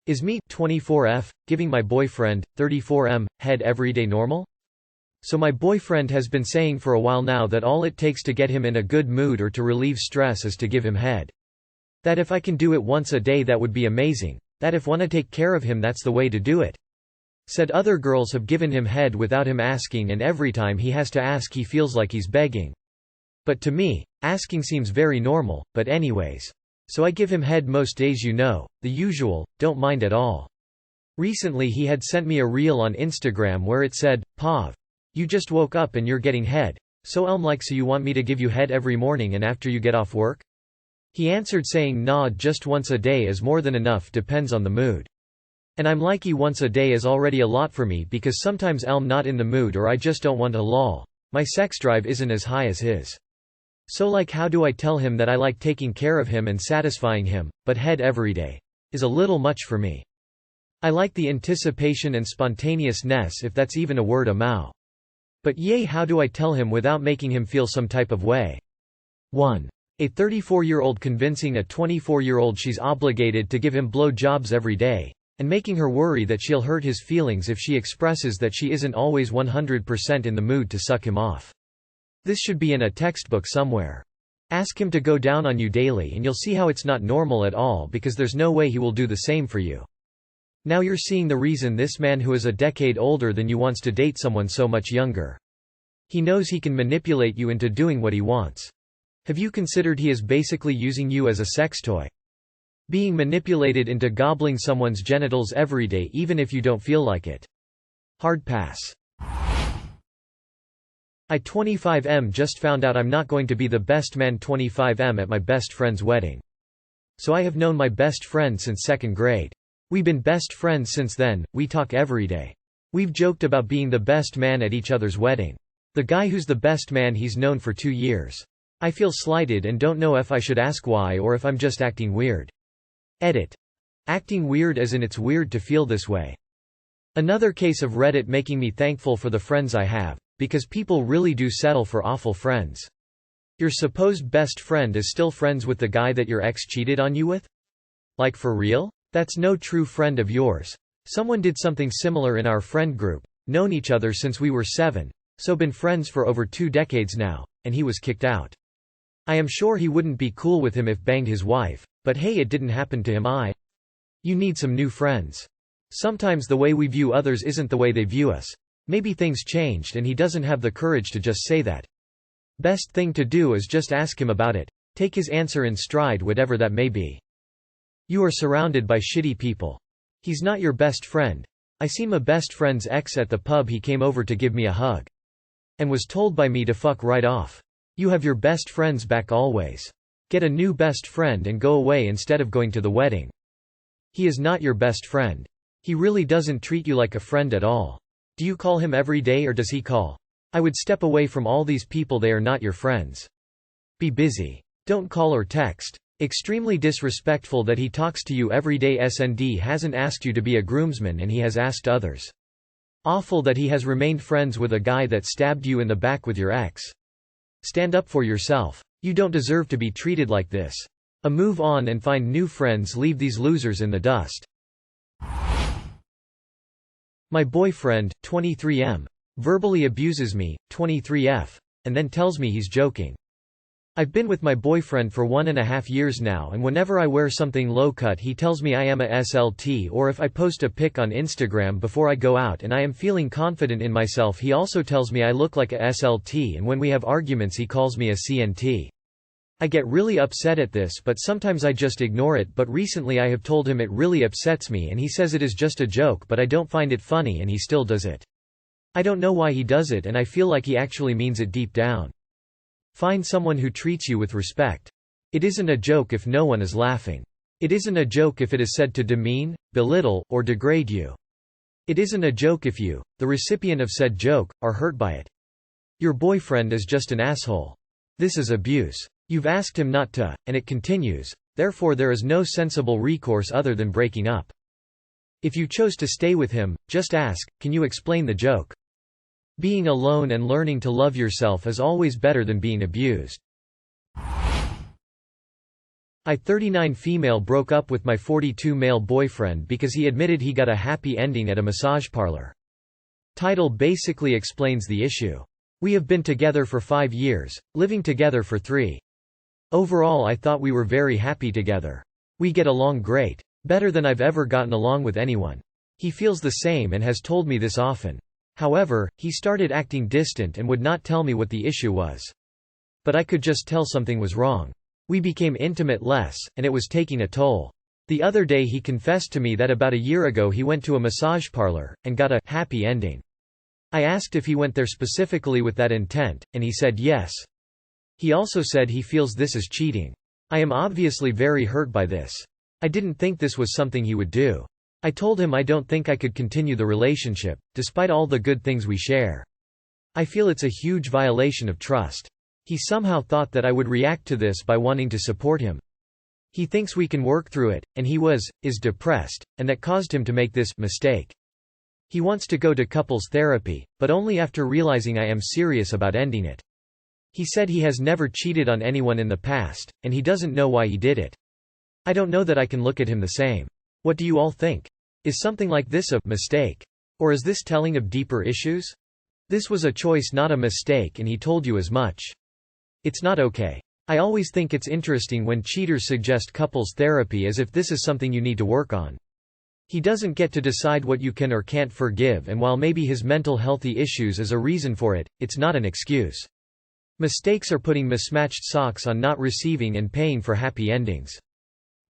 Is me 24F giving my boyfriend 34M head everyday normal? So my boyfriend has been saying for a while now that all it takes to get him in a good mood or to relieve stress is to give him head. That if I can do it once a day that would be amazing. That if wanna take care of him that's the way to do it. Said other girls have given him head without him asking, and every time he has to ask he feels like he's begging. But to me, asking seems very normal, but anyways. So I give him head most days, the usual, don't mind at all. Recently he had sent me a reel on Instagram where it said, "Pav, you just woke up and you're getting head. So so you want me to give you head every morning and after you get off work?" He answered saying nah, just once a day is more than enough, depends on the mood. And I'm likey, once a day is already a lot for me because sometimes I'm not in the mood or I just don't want to lol. My sex drive isn't as high as his. So like how do I tell him that I like taking care of him and satisfying him, but head every day is a little much for me. I like the anticipation and spontaneousness, if that's even a word, But yay, how do I tell him without making him feel some type of way? 1. A 34-year-old convincing a 24-year-old she's obligated to give him blow jobs every day, and making her worry that she'll hurt his feelings if she expresses that she isn't always 100% in the mood to suck him off. This should be in a textbook somewhere. Ask him to go down on you daily and you'll see how it's not normal at all, because there's no way he will do the same for you. Now you're seeing the reason this man who is a decade older than you wants to date someone so much younger. He knows he can manipulate you into doing what he wants. Have you considered he is basically using you as a sex toy? Being manipulated into gobbling someone's genitals every day even if you don't feel like it. Hard pass. I 25M just found out I'm not going to be the best man 25M at my best friend's wedding. So I have known my best friend since 2nd grade. We've been best friends since then, we talk every day. We've joked about being the best man at each other's wedding. The guy who's the best man he's known for 2 years. I feel slighted and don't know if I should ask why or if I'm just acting weird. Edit. Acting weird as in it's weird to feel this way. Another case of Reddit making me thankful for the friends I have, because people really do settle for awful friends. Your supposed best friend is still friends with the guy that your ex cheated on you with? Like for real? That's no true friend of yours. Someone did something similar in our friend group, known each other since we were 7, so been friends for over 2 decades now, and he was kicked out. I am sure he wouldn't be cool with him if banged his wife, but hey, it didn't happen to him. You need some new friends. Sometimes the way we view others isn't the way they view us. Maybe things changed and he doesn't have the courage to just say that. Best thing to do is just ask him about it. Take his answer in stride, whatever that may be. You are surrounded by shitty people. He's not your best friend. I seen my best friend's ex at the pub. He came over to give me a hug. And was told by me to fuck right off. You have your best friends back always. Get a new best friend and go away instead of going to the wedding. He is not your best friend. He really doesn't treat you like a friend at all. Do you call him every day or does he call? I would step away from all these people, they are not your friends. Be busy. Don't call or text. Extremely disrespectful that he talks to you every day. SND hasn't asked you to be a groomsman and he has asked others. Awful that he has remained friends with a guy that stabbed you in the back with your ex. Stand up for yourself. You don't deserve to be treated like this. Move on and find new friends. Leave these losers in the dust. My boyfriend, 23M, verbally abuses me, 23F, and then tells me he's joking. I've been with my boyfriend for 1.5 years now, and whenever I wear something low cut he tells me I am a SLT, or if I post a pic on Instagram before I go out and I am feeling confident in myself he also tells me I look like a SLT, and when we have arguments he calls me a CNT. I get really upset at this, but sometimes I just ignore it, but recently I have told him it really upsets me and he says it is just a joke, but I don't find it funny and he still does it. I don't know why he does it and I feel like he actually means it deep down. Find someone who treats you with respect. It isn't a joke if no one is laughing. It isn't a joke if it is said to demean, belittle, or degrade you. It isn't a joke if you, the recipient of said joke, are hurt by it. Your boyfriend is just an asshole. This is abuse. You've asked him not to, and it continues, therefore there is no sensible recourse other than breaking up. If you chose to stay with him, just ask, can you explain the joke? Being alone and learning to love yourself is always better than being abused. I 39 female broke up with my 42 male boyfriend because he admitted he got a happy ending at a massage parlor. Title basically explains the issue. We have been together for 5 years, living together for 3. Overall I thought we were very happy together. We get along great. Better than I've ever gotten along with anyone. He feels the same and has told me this often. However, he started acting distant and would not tell me what the issue was. But I could just tell something was wrong. We became intimate less, and it was taking a toll. The other day he confessed to me that about a year ago he went to a massage parlor, and got a happy ending. I asked if he went there specifically with that intent, and he said yes. He also said he feels this is cheating. I am obviously very hurt by this. I didn't think this was something he would do. I told him I don't think I could continue the relationship, despite all the good things we share. I feel it's a huge violation of trust. He somehow thought that I would react to this by wanting to support him. He thinks we can work through it, and is depressed, and that caused him to make this mistake. He wants to go to couples therapy, but only after realizing I am serious about ending it. He said he has never cheated on anyone in the past, and he doesn't know why he did it. I don't know that I can look at him the same. What do you all think? Is something like this a mistake? Or is this telling of deeper issues? This was a choice, not a mistake, and he told you as much. It's not okay. I always think it's interesting when cheaters suggest couples therapy as if this is something you need to work on. He doesn't get to decide what you can or can't forgive, and while maybe his mental healthy issues is a reason for it, it's not an excuse. Mistakes are putting mismatched socks on, not receiving and paying for happy endings.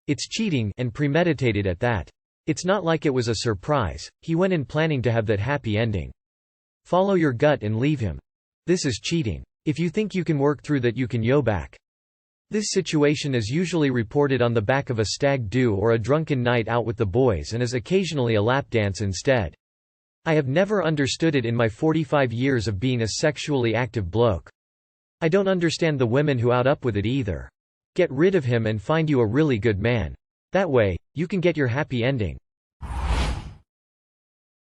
It's cheating, and premeditated at that. It's not like it was a surprise. He went in planning to have that happy ending. Follow your gut and leave him. This is cheating. If you think you can work through that, you can yo back. This situation is usually reported on the back of a stag do or a drunken night out with the boys, and is occasionally a lap dance instead. I have never understood it in my 45 years of being a sexually active bloke. I don't understand the women who out up with it either. Get rid of him and find you a really good man. That way, you can get your happy ending.